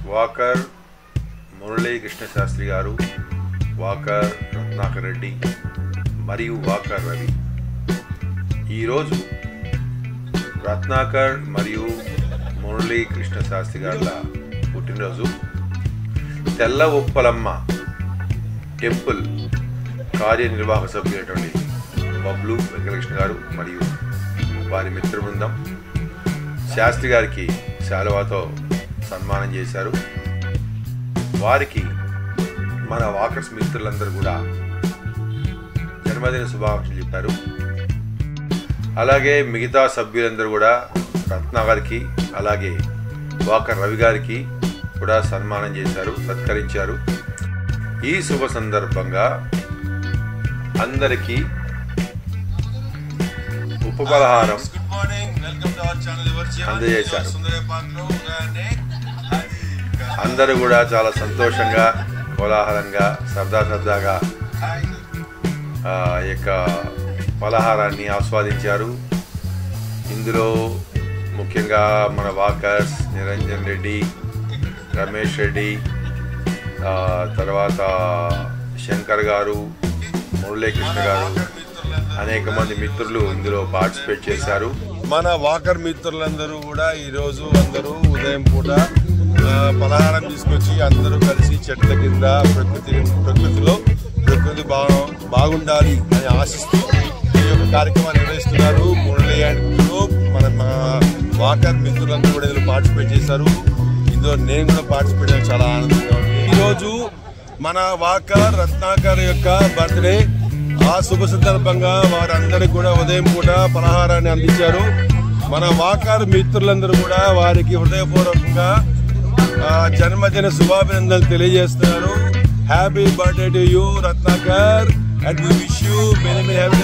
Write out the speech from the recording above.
Walker Murali Krishna Sastry గారు, walker Ratnakar Reddy మరియు walker Ravi. ఈరోజు రత్నాకర్ మరియు మురళీ కృష్ణ శాస్త్రి గారుల పుట్టినరోజు. తెల్ల ఉప్పలమ్మ టెంపుల్ కార్యనిర్వాహక సభ్యులైనటువంటి బబ్లు వెంకటకృష్ణ గారు మరియు వారి మిత్ర బృందం శాస్త్రి గారికి శాలువాతో సన్మానం చేశారు. వారికి మన వాకర్స్ మిత్రులందరూ కూడా జన్మదిన శుభాకాంక్షలు చెప్పారు. అలాగే మిగతా సభ్యులందరూ కూడా రత్నా గారికి అలాగే వాకర్ రవి గారికి కూడా సన్మానం చేశారు, సత్కరించారు. ఈ శుభ సందర్భంగా అందరికీ ఉపపలహారం అందజేశారు. అందరూ కూడా చాలా సంతోషంగా, కోలాహలంగా, సరదాగా ఈ యొక్క పలహారాన్ని ఆస్వాదించారు. ఇందులో ముఖ్యంగా మన వాకర్స్ నిరంజన్ రెడ్డి, రమేష్ రెడ్డి, తర్వాత శంకర్ గారు, మురళీకృష్ణ గారు, అనేక మంది మిత్రులు ఇందులో పార్టిసిపేట్ చేశారు. మన వాకర్ మిత్రులందరూ కూడా ఈరోజు అందరూ ఉదయం పూట పలహారం తీసుకొచ్చి అందరూ కలిసి చెట్ల కింద ప్రకృతిలో ప్రకృతి బాగుండాలి అని ఆశిస్తూ ఈ యొక్క కార్యక్రమాన్ని నిర్వహిస్తున్నారు. మురళి అండ్ గ్రూప్ మన వాకర్ మిత్రులందరూ కూడా ఇందులో పార్టిసిపేట్ చేశారు. ఇందులో నేను కూడా పార్టిసిపేట్ చేయడం చాలా ఆనందంగా ఉంది. ఈరోజు మన వాకర్ రత్నాకర్ యొక్క బర్త్డే. ఆ శుభ సందర్భంగా వారందరికీ కూడా ఉదయం పూట పలహారాన్ని అందించారు. మన వాకర్ మిత్రులందరూ కూడా వారికి హృదయపూర్వకంగా జన్మదిన శుభాభినందనలు తెలియజేస్తున్నారు. Happy birthday to you Ratnakar and we wish you many happy